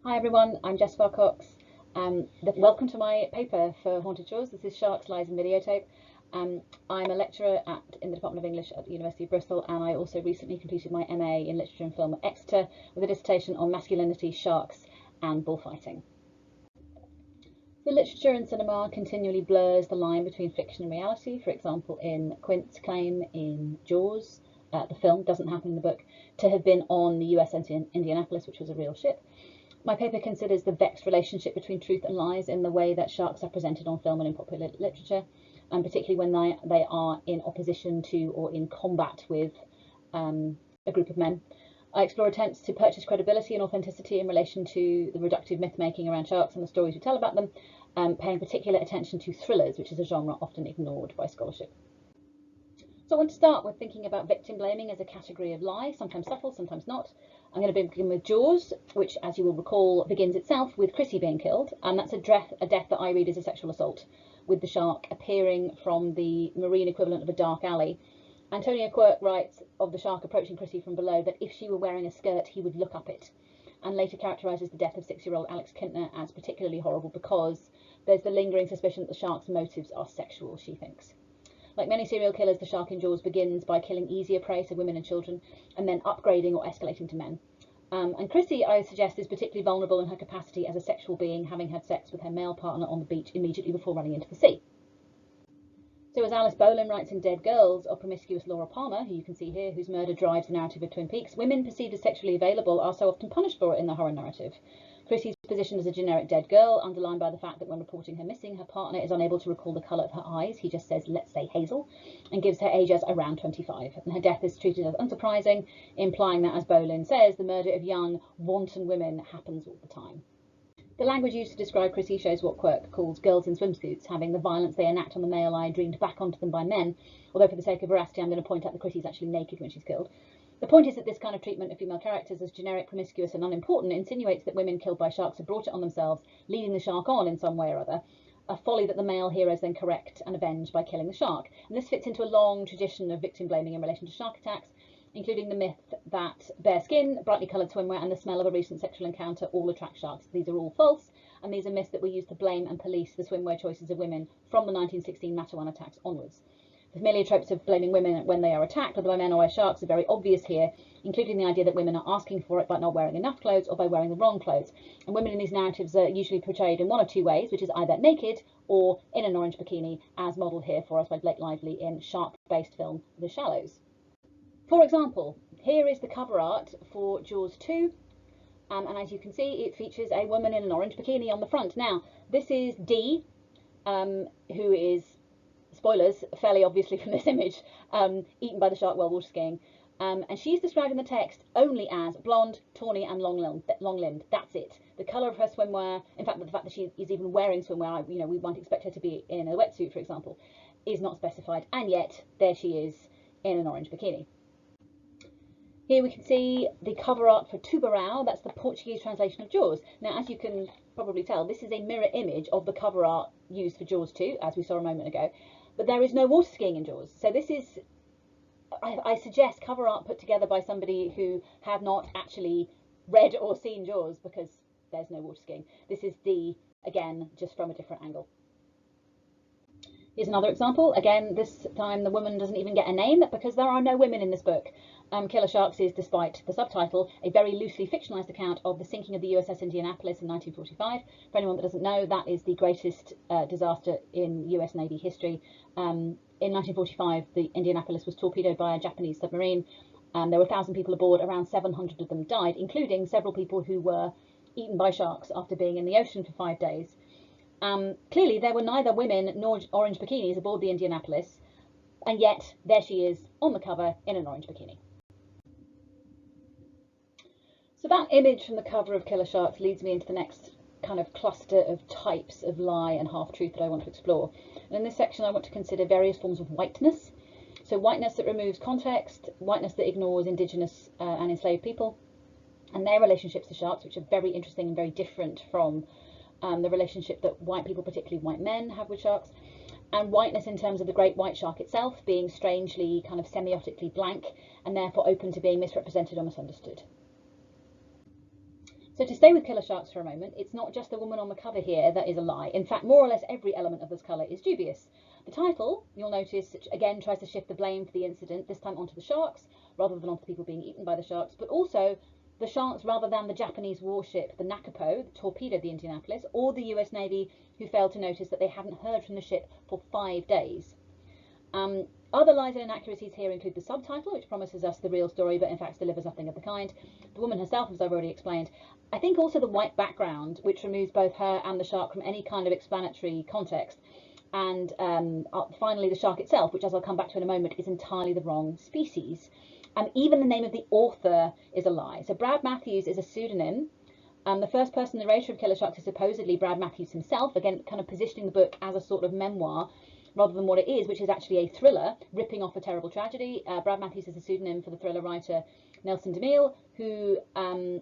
Hi everyone, I'm Jess Farr-Cox. Welcome to my paper for Haunted Shores. This is Sharks, Lies and Videotape. I'm a lecturer in the Department of English at the University of Bristol, and I also recently completed my MA in Literature and Film at Exeter with a dissertation on masculinity, sharks and bullfighting. The literature and cinema continually blurs the line between fiction and reality. For example, in Quint's claim in Jaws, the film doesn't happen in the book, to have been on the USS Indianapolis, which was a real ship. My paper considers the vexed relationship between truth and lies in the way that sharks are presented on film and in popular literature, and particularly when they are in opposition to or in combat with a group of men. I explore attempts to purchase credibility and authenticity in relation to the reductive myth-making around sharks and the stories we tell about them, paying particular attention to thrillers, which is a genre often ignored by scholarship. So I want to start with thinking about victim blaming as a category of lie, sometimes subtle, sometimes not. I'm going to begin with Jaws, which, as you will recall, begins itself with Chrissy being killed, and that's a death that I read as a sexual assault, with the shark appearing from the marine equivalent of a dark alley. Antonia Quirk writes of the shark approaching Chrissy from below that if she were wearing a skirt, he would look up it, and later characterises the death of 6-year-old Alex Kintner as particularly horrible because there's the lingering suspicion that the shark's motives are sexual, she thinks. Like many serial killers, the shark in Jaws begins by killing easier prey, so women and children, and then upgrading or escalating to men. And Chrissy, I suggest, is particularly vulnerable in her capacity as a sexual being, having had sex with her male partner on the beach immediately before running into the sea. So as Alice Bolan writes in Dead Girls of promiscuous Laura Palmer, who you can see here, whose murder drives the narrative of Twin Peaks, women perceived as sexually available are so often punished for it in the horror narrative. Chrissy's position as a generic dead girl, underlined by the fact that when reporting her missing, her partner is unable to recall the colour of her eyes. He just says, let's say hazel, and gives her age as around 25. And her death is treated as unsurprising, implying that, as Bolan says, the murder of young, wanton women happens all the time. The language used to describe Chrissy shows what Quirk calls girls in swimsuits, having the violence they enact on the male eye dreamed back onto them by men, although for the sake of veracity I'm going to point out that Chrissy's actually naked when she's killed. The point is that this kind of treatment of female characters as generic, promiscuous and unimportant insinuates that women killed by sharks have brought it on themselves, leading the shark on in some way or other, a folly that the male heroes then correct and avenge by killing the shark. And this fits into a long tradition of victim blaming in relation to shark attacks, including the myth that bare skin, brightly coloured swimwear and the smell of a recent sexual encounter all attract sharks. These are all false, and these are myths that were used to blame and police the swimwear choices of women from the 1916 Mattawan attacks onwards. The familiar tropes of blaming women when they are attacked, whether by men or by sharks, are very obvious here, including the idea that women are asking for it by not wearing enough clothes or by wearing the wrong clothes. And women in these narratives are usually portrayed in one of two ways, which is either naked or in an orange bikini, as modelled here for us by Blake Lively in shark-based film The Shallows. For example, here is the cover art for Jaws 2, and as you can see, it features a woman in an orange bikini on the front. Now, this is Dee, who is, spoilers, fairly obviously from this image, eaten by the shark while water skiing. And she's described in the text only as blonde, tawny and long-limbed. That's it. The colour of her swimwear, in fact, the fact that she is even wearing swimwear, we might expect her to be in a wetsuit, for example, is not specified. And yet, there she is in an orange bikini. Here we can see the cover art for Tubarão. That's the Portuguese translation of Jaws. Now, as you can probably tell, this is a mirror image of the cover art used for Jaws 2, as we saw a moment ago. But there is no water skiing in Jaws. So this is, I suggest, cover art put together by somebody who have not actually read or seen Jaws, because there's no water skiing. This is again, just from a different angle. Here's another example. Again, this time the woman doesn't even get a name because there are no women in this book. Killer Sharks is, despite the subtitle, a very loosely fictionalised account of the sinking of the USS Indianapolis in 1945. For anyone that doesn't know, that is the greatest disaster in US Navy history. In 1945, the Indianapolis was torpedoed by a Japanese submarine. There were 1,000 people aboard, around 700 of them died, including several people who were eaten by sharks after being in the ocean for 5 days. Clearly, there were neither women nor orange bikinis aboard the Indianapolis, and yet there she is on the cover in an orange bikini. So that image from the cover of Killer Sharks leads me into the next kind of cluster of types of lie and half-truth that I want to explore. And in this section, I want to consider various forms of whiteness. So whiteness that removes context, whiteness that ignores indigenous and enslaved people, and their relationships to sharks, which are very interesting and very different from the relationship that white people, particularly white men, have with sharks, and whiteness in terms of the great white shark itself being strangely kind of semiotically blank and therefore open to being misrepresented or misunderstood. So to stay with killer sharks for a moment, it's not just the woman on the cover here that is a lie. In fact, more or less every element of this colour is dubious. The title, you'll notice, again tries to shift the blame for the incident, this time onto the sharks, rather than onto the people being eaten by the sharks, but also the sharks rather than the Japanese warship, the Nakapo, that torpedoed the Indianapolis, or the US Navy, who failed to notice that they hadn't heard from the ship for 5 days. Other lies and inaccuracies here include the subtitle, which promises us the real story, but in fact delivers nothing of the kind. The woman herself, as I've already explained. I think also the white background, which removes both her and the shark from any kind of explanatory context. And finally, the shark itself, which, as I'll come back to in a moment, is entirely the wrong species. And even the name of the author is a lie. So Brad Matthews is a pseudonym. The first person narrator of Killer Sharks is supposedly Brad Matthews himself, again, kind of positioning the book as a sort of memoir, rather than what it is, which is actually a thriller, ripping off a terrible tragedy. Brad Matthews is a pseudonym for the thriller writer Nelson DeMille, who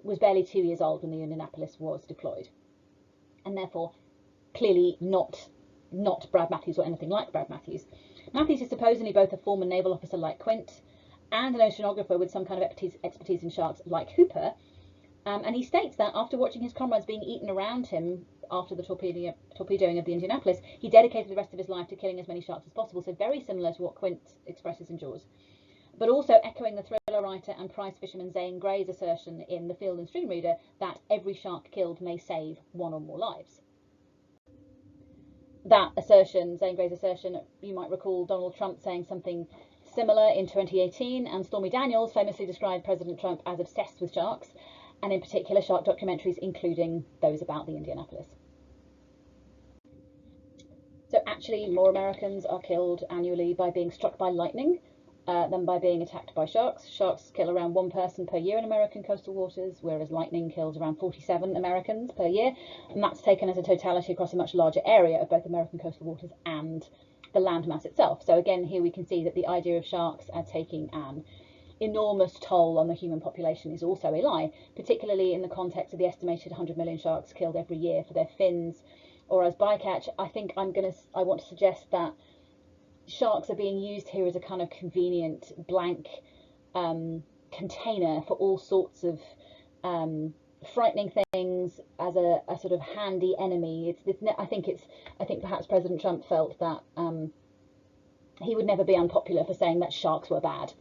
was barely 2 years old when the Indianapolis was deployed. And therefore, clearly not Brad Matthews or anything like Brad Matthews. Matthews is supposedly both a former naval officer like Quint and an oceanographer with some kind of expertise in sharks like Hooper. And he states that after watching his comrades being eaten around him after the torpedoing of the Indianapolis, he dedicated the rest of his life to killing as many sharks as possible, so very similar to what Quint expresses in Jaws. But also echoing the thriller writer and prize fisherman Zane Grey's assertion in The Field and Stream Reader that every shark killed may save one or more lives. That assertion, Zane Grey's assertion, you might recall Donald Trump saying something similar in 2018, and Stormy Daniels famously described President Trump as obsessed with sharks, and in particular shark documentaries, including those about the Indianapolis. So actually, more Americans are killed annually by being struck by lightning than by being attacked by sharks. Sharks kill around 1 person per year in American coastal waters, whereas lightning kills around 47 Americans per year, and that's taken as a totality across a much larger area of both American coastal waters and the landmass itself. So again, here we can see that the idea of sharks as taking an enormous toll on the human population is also a lie, particularly in the context of the estimated 100 million sharks killed every year for their fins or as bycatch. I think I want to suggest that sharks are being used here as a kind of convenient blank container for all sorts of frightening things, as a sort of handy enemy. I think perhaps President Trump felt that he would never be unpopular for saying that sharks were bad.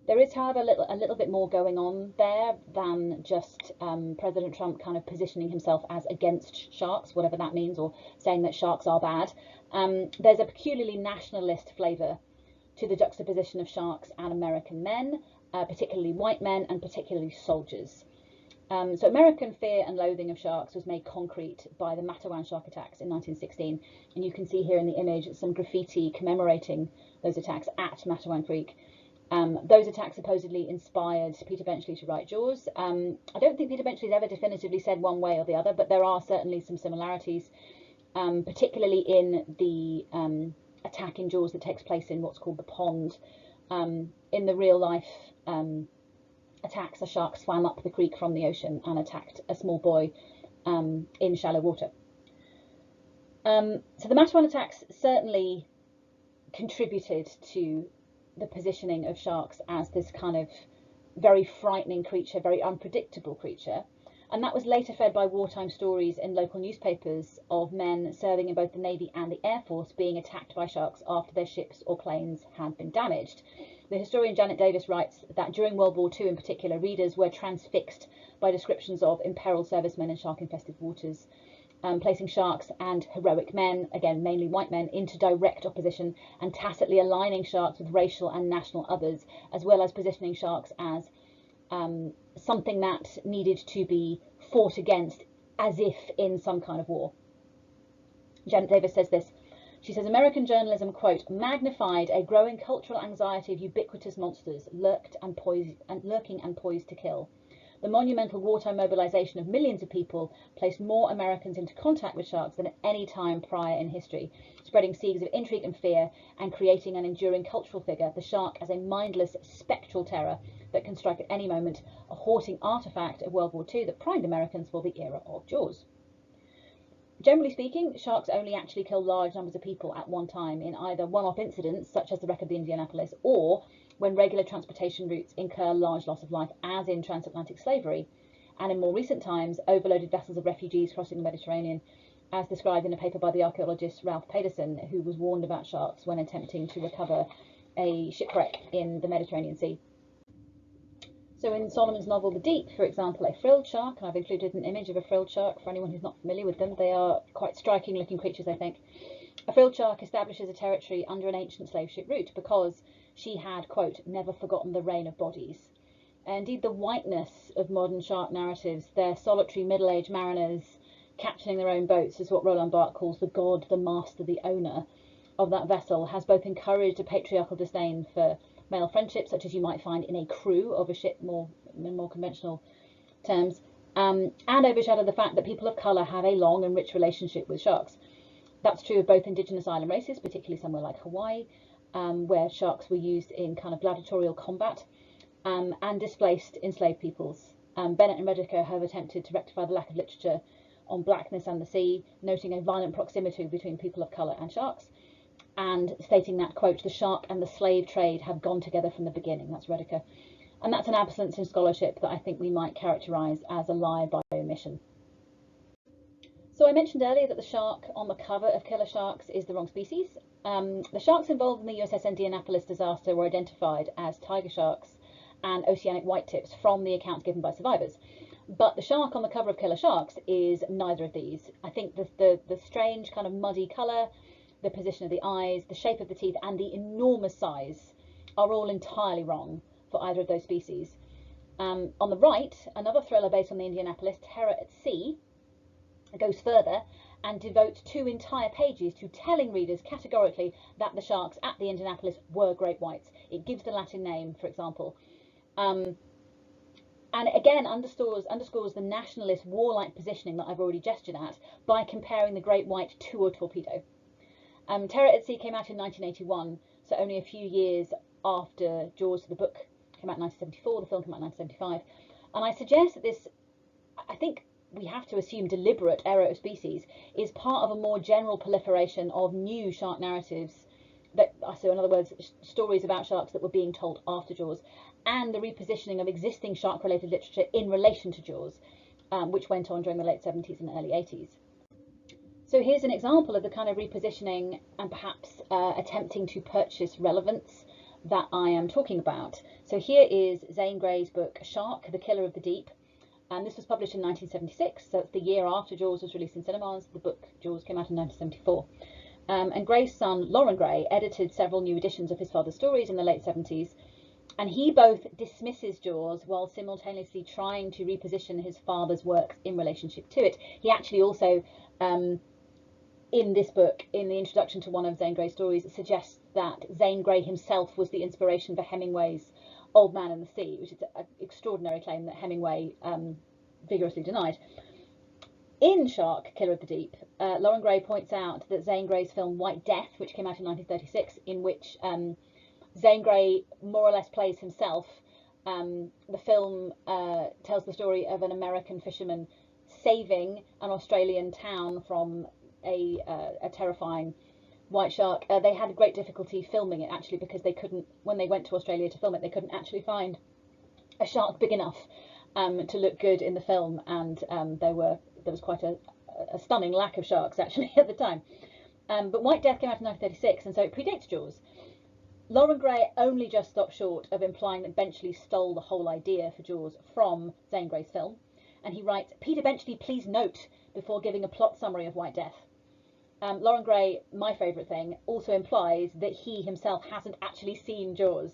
There is, however, a little bit more going on there than just President Trump kind of positioning himself as against sharks, whatever that means, or saying that sharks are bad. There's a peculiarly nationalist flavour to the juxtaposition of sharks and American men, particularly white men and particularly soldiers. So American fear and loathing of sharks was made concrete by the Matawan shark attacks in 1916, and you can see here in the image some graffiti commemorating those attacks at Matawan Creek. Those attacks supposedly inspired Peter Benchley to write Jaws. I don't think Peter Benchley's ever definitively said one way or the other, but there are certainly some similarities, particularly in the attack in Jaws that takes place in what's called the pond. In the real life attacks, a shark swam up the creek from the ocean and attacked a small boy in shallow water. So the Matawan attacks certainly contributed to the positioning of sharks as this kind of very frightening creature, very unpredictable creature. And that was later fed by wartime stories in local newspapers of men serving in both the Navy and the Air Force being attacked by sharks after their ships or planes had been damaged. The historian Janet Davis writes that during World War II in particular, readers were transfixed by descriptions of imperiled servicemen in shark-infested waters, placing sharks and heroic men, again mainly white men, into direct opposition and tacitly aligning sharks with racial and national others, as well as positioning sharks as something that needed to be fought against as if in some kind of war. Janet Davis says this. She says, American journalism, quote, magnified a growing cultural anxiety of ubiquitous monsters lurking and poised to kill. The monumental wartime mobilization of millions of people placed more Americans into contact with sharks than at any time prior in history, spreading seeds of intrigue and fear and creating an enduring cultural figure, the shark as a mindless, spectral terror that can strike at any moment, a haunting artifact of World War II that primed Americans for the era of Jaws. Generally speaking, sharks only actually kill large numbers of people at one time in either one-off incidents, such as the wreck of the Indianapolis, or when regular transportation routes incur large loss of life, as in transatlantic slavery. and in more recent times, overloaded vessels of refugees crossing the Mediterranean, as described in a paper by the archaeologist Ralph Pedersen, who was warned about sharks when attempting to recover a shipwreck in the Mediterranean Sea. So in Solomon's novel The Deep, for example, a frilled shark, and I've included an image of a frilled shark for anyone who's not familiar with them. They are quite striking looking creatures, I think. A frilled shark establishes a territory under an ancient slave ship route because she had, quote, never forgotten the reign of bodies. Indeed, the whiteness of modern shark narratives, their solitary middle-aged mariners captaining their own boats, is what Roland Barthes calls the god, the master, the owner of that vessel, has both encouraged a patriarchal disdain for male friendship, such as you might find in a crew of a ship, in more conventional terms, and overshadowed the fact that people of colour have a long and rich relationship with sharks. That's true of both indigenous island races, particularly somewhere like Hawaii, where sharks were used in kind of gladiatorial combat, and displaced enslaved peoples. Bennett and Rediker have attempted to rectify the lack of literature on blackness and the sea, noting a violent proximity between people of colour and sharks, and stating that, quote, the shark and the slave trade have gone together from the beginning. That's Rediker. And that's an absence in scholarship that I think we might characterise as a lie by omission. So I mentioned earlier that the shark on the cover of Killer Sharks is the wrong species. The sharks involved in the USS Indianapolis disaster were identified as tiger sharks and oceanic whitetips from the accounts given by survivors. But the shark on the cover of Killer Sharks is neither of these. I think the strange kind of muddy colour, the position of the eyes, the shape of the teeth, and the enormous size are all entirely wrong for either of those species. On the right, another thriller based on the Indianapolis, Terror at Sea, goes further and devotes 2 entire pages to telling readers categorically that the sharks at the Indianapolis were great whites. It gives the Latin name, for example. And again underscores the nationalist warlike positioning that I've already gestured at by comparing the great white to a torpedo. Terror at Sea came out in 1981, so only a few years after Jaws, the book, came out in 1974, the film came out in 1975. And I suggest that this, I think we have to assume deliberate error of species, is part of a more general proliferation of new shark narratives, so in other words, stories about sharks that were being told after Jaws, and the repositioning of existing shark-related literature in relation to Jaws, which went on during the late 70s and early 80s. So here's an example of the kind of repositioning and perhaps attempting to purchase relevance that I am talking about. So here is Zane Grey's book, Shark, The Killer of the Deep. And this was published in 1976, so it's the year after Jaws was released in cinemas. The book Jaws came out in 1974. And Grey's son, Loren Grey, edited several new editions of his father's stories in the late 70s. And he both dismisses Jaws while simultaneously trying to reposition his father's works in relationship to it. He actually also, in this book, in the introduction to one of Zane Grey's stories, suggests that Zane Grey himself was the inspiration for Hemingway's Old Man and the Sea, which is an extraordinary claim that Hemingway vigorously denied. In Shark, Killer of the Deep, Loren Grey points out that Zane Grey's film White Death, which came out in 1936, in which Zane Grey more or less plays himself. The film tells the story of an American fisherman saving an Australian town from a terrifying white shark. They had great difficulty filming it, actually, because they couldn't, when they went to Australia to film it, they couldn't actually find a shark big enough to look good in the film, and there was quite a stunning lack of sharks actually at the time. But White Death came out in 1936, and so it predates Jaws. Loren Grey only just stopped short of implying that Benchley stole the whole idea for Jaws from Zane Grey's film, and he writes, Peter Benchley, please note, before giving a plot summary of White Death. Loren Grey, my favourite thing, also implies that he himself hasn't actually seen Jaws,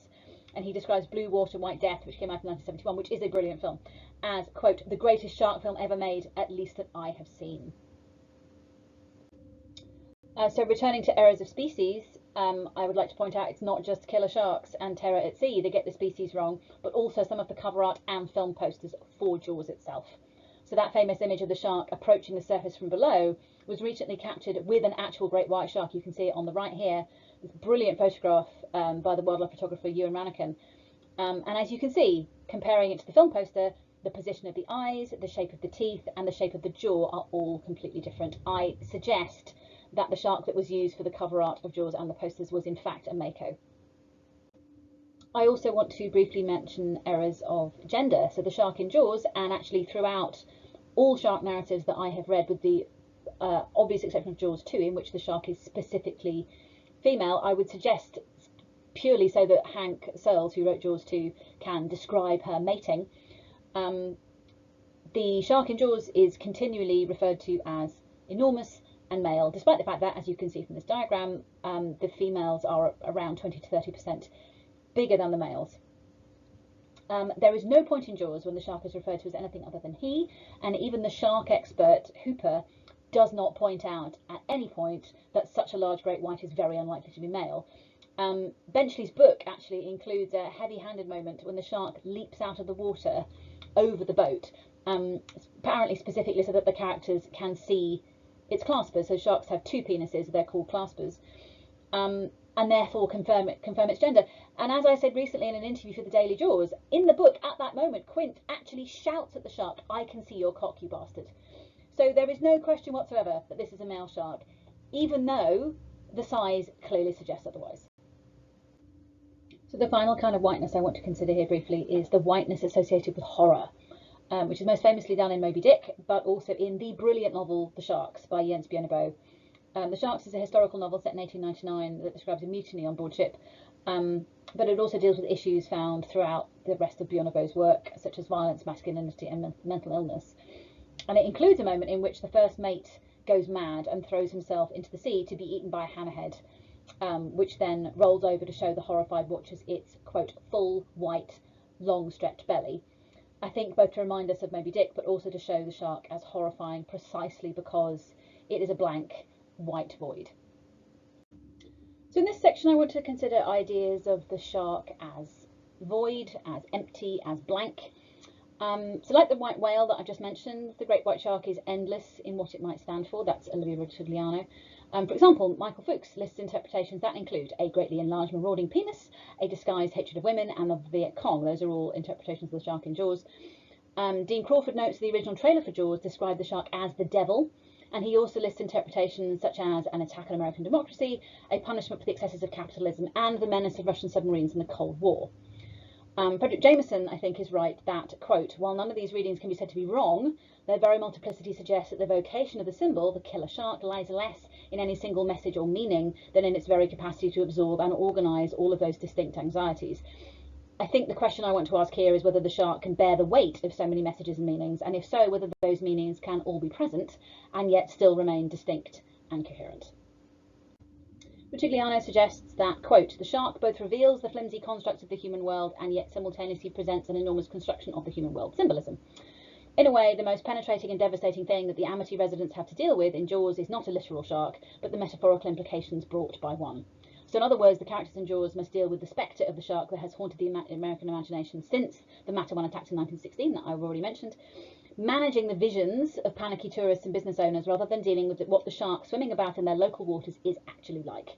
and he describes Blue Water, White Death, which came out in 1971, which is a brilliant film, as, quote, the greatest shark film ever made, at least that I have seen. So returning to errors of species, I would like to point out it's not just Killer Sharks and Terror at Sea that get the species wrong, but also some of the cover art and film posters for Jaws itself. So that famous image of the shark approaching the surface from below was recently captured with an actual great white shark. You can see it on the right here. This brilliant photograph by the wildlife photographer Ewan Rannikin. And as you can see, comparing it to the film poster, the position of the eyes, the shape of the teeth, and the shape of the jaw are all completely different. I suggest that the shark that was used for the cover art of Jaws and the posters was in fact a mako. I also want to briefly mention errors of gender. So the shark in Jaws, and actually throughout all shark narratives that I have read, with the obvious exception of Jaws 2, in which the shark is specifically female, I would suggest, purely so that Hank Searles, who wrote Jaws 2, can describe her mating, the shark in Jaws is continually referred to as enormous and male, despite the fact that, as you can see from this diagram, the females are around 20 to 30% bigger than the males. There is no point in Jaws when the shark is referred to as anything other than he, and even the shark expert Hooper does not point out at any point that such a large great white is very unlikely to be male. Benchley's book actually includes a heavy-handed moment when the shark leaps out of the water over the boat, apparently specifically so that the characters can see its claspers. So sharks have two penises, they're called claspers, and therefore confirm its gender. And as I said recently in an interview for the Daily Jaws, in the book at that moment Quint actually shouts at the shark, "I can see your cock, you bastard." So there is no question whatsoever that this is a male shark, even though the size clearly suggests otherwise. So the final kind of whiteness I want to consider here briefly is the whiteness associated with horror, which is most famously done in Moby Dick, but also in the brilliant novel The Sharks by Jens Bjørneboe. The Sharks is a historical novel set in 1899 that describes a mutiny on board ship, but it also deals with issues found throughout the rest of Bjørneboe's work, such as violence, masculinity, and mental illness. And it includes a moment in which the first mate goes mad and throws himself into the sea to be eaten by a hammerhead, which then rolls over to show the horrified watchers its, quote, full, white, long stretched belly. I think both to remind us of Moby Dick, but also to show the shark as horrifying precisely because it is a blank, white void. So in this section I want to consider ideas of the shark as void, as empty, as blank. So like the white whale that I just mentioned, the great white shark is endless in what it might stand for. That's Olivia Rotigliano. For example, Michael Fuchs lists interpretations that include a greatly enlarged marauding penis, a disguised hatred of women, and of Viet Cong. Those are all interpretations of the shark in Jaws. Dean Crawford notes the original trailer for Jaws described the shark as the devil, and he also lists interpretations such as an attack on American democracy, a punishment for the excesses of capitalism, and the menace of Russian submarines in the Cold War. Frederick Jameson, I think, is right that, quote, while none of these readings can be said to be wrong, their very multiplicity suggests that the vocation of the symbol, the killer shark, lies less in any single message or meaning than in its very capacity to absorb and organise all of those distinct anxieties. I think the question I want to ask here is whether the shark can bear the weight of so many messages and meanings, and if so, whether those meanings can all be present and yet still remain distinct and coherent. Rotigliano suggests that, quote, the shark both reveals the flimsy constructs of the human world and yet simultaneously presents an enormous construction of the human world symbolism. In a way, the most penetrating and devastating thing that the Amity residents have to deal with in Jaws is not a literal shark, but the metaphorical implications brought by one. So in other words, the characters in Jaws must deal with the spectre of the shark that has haunted the American imagination since the Matter One attacks in 1916 that I've already mentioned, managing the visions of panicky tourists and business owners rather than dealing with what the shark swimming about in their local waters is actually like.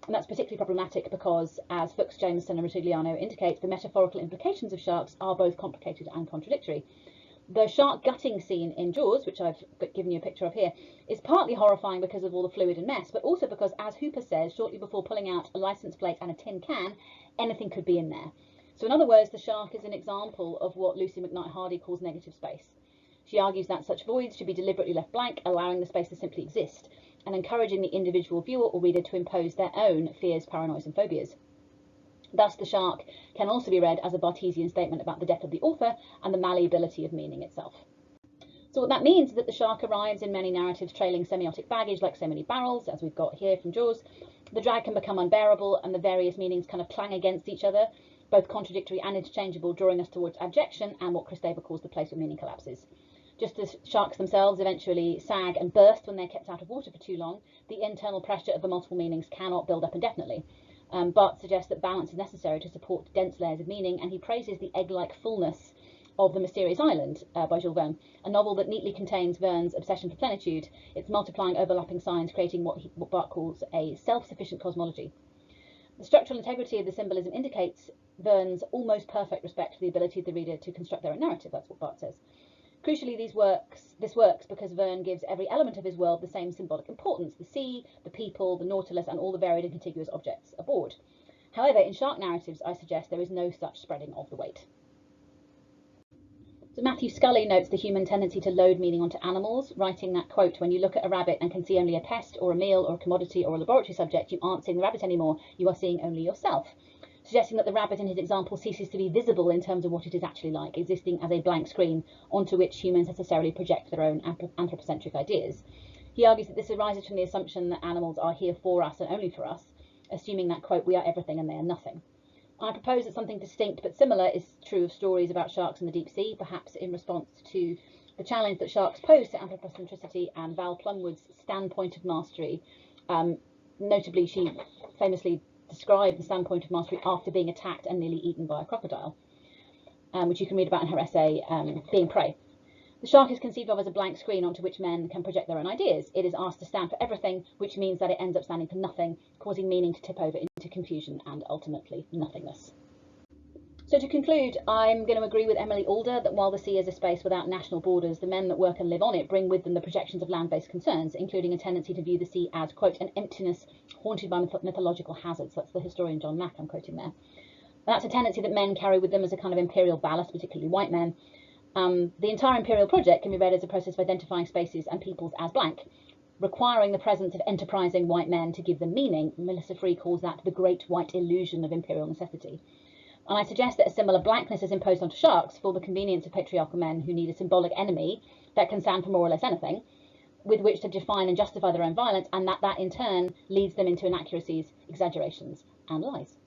And that's particularly problematic because, as Fuchs, Jameson and Rotigliano indicate, the metaphorical implications of sharks are both complicated and contradictory. The shark gutting scene in Jaws, which I've given you a picture of here, is partly horrifying because of all the fluid and mess, but also because, as Hooper says, shortly before pulling out a license plate and a tin can, anything could be in there. So in other words, the shark is an example of what Lucy McKnight Hardy calls negative space. She argues that such voids should be deliberately left blank, allowing the space to simply exist, and encouraging the individual viewer or reader to impose their own fears, paranoias and phobias. Thus, the shark can also be read as a Barthesian statement about the death of the author and the malleability of meaning itself. So what that means is that the shark arrives in many narratives trailing semiotic baggage like so many barrels, as we've got here from Jaws. The drag can become unbearable and the various meanings kind of clang against each other, both contradictory and interchangeable, drawing us towards abjection and what Chris Davis calls the place where meaning collapses. Just as sharks themselves eventually sag and burst when they're kept out of water for too long, the internal pressure of the multiple meanings cannot build up indefinitely. Barth suggests that balance is necessary to support dense layers of meaning, and he praises the egg-like fullness of The Mysterious Island by Jules Verne, a novel that neatly contains Verne's obsession for plenitude, its multiplying overlapping signs creating what Barth calls a self-sufficient cosmology. The structural integrity of the symbolism indicates Verne's almost perfect respect for the ability of the reader to construct their own narrative. That's what Barth says. Crucially, this works because Verne gives every element of his world the same symbolic importance: the sea, the people, the Nautilus, and all the varied and contiguous objects aboard. However, in shark narratives, I suggest there is no such spreading of the weight. So Matthew Scully notes the human tendency to load meaning onto animals, writing that, quote, "When you look at a rabbit and can see only a pest or a meal or a commodity or a laboratory subject, you aren't seeing the rabbit anymore, you are seeing only yourself," suggesting that the rabbit in his example ceases to be visible in terms of what it is actually like, existing as a blank screen onto which humans necessarily project their own anthropocentric ideas. He argues that this arises from the assumption that animals are here for us and only for us, assuming that, quote, "we are everything and they are nothing." I propose that something distinct but similar is true of stories about sharks in the deep sea, perhaps in response to the challenge that sharks pose to anthropocentricity and Val Plumwood's standpoint of mastery. Notably, she famously described the standpoint of mastery after being attacked and nearly eaten by a crocodile, which you can read about in her essay, Being Prey. The shark is conceived of as a blank screen onto which men can project their own ideas. It is asked to stand for everything, which means that it ends up standing for nothing, causing meaning to tip over into confusion and ultimately nothingness. So to conclude, I'm going to agree with Emily Alder that while the sea is a space without national borders, the men that work and live on it bring with them the projections of land-based concerns, including a tendency to view the sea as, quote, "an emptiness haunted by mythological hazards." That's the historian John Mack I'm quoting there. That's a tendency that men carry with them as a kind of imperial ballast, particularly white men. The entire imperial project can be read as a process of identifying spaces and peoples as blank, requiring the presence of enterprising white men to give them meaning. Melissa Free calls that the great white illusion of imperial necessity. And I suggest that a similar blankness is imposed onto sharks for the convenience of patriarchal men who need a symbolic enemy that can stand for more or less anything, with which to define and justify their own violence, and that in turn leads them into inaccuracies, exaggerations, and lies.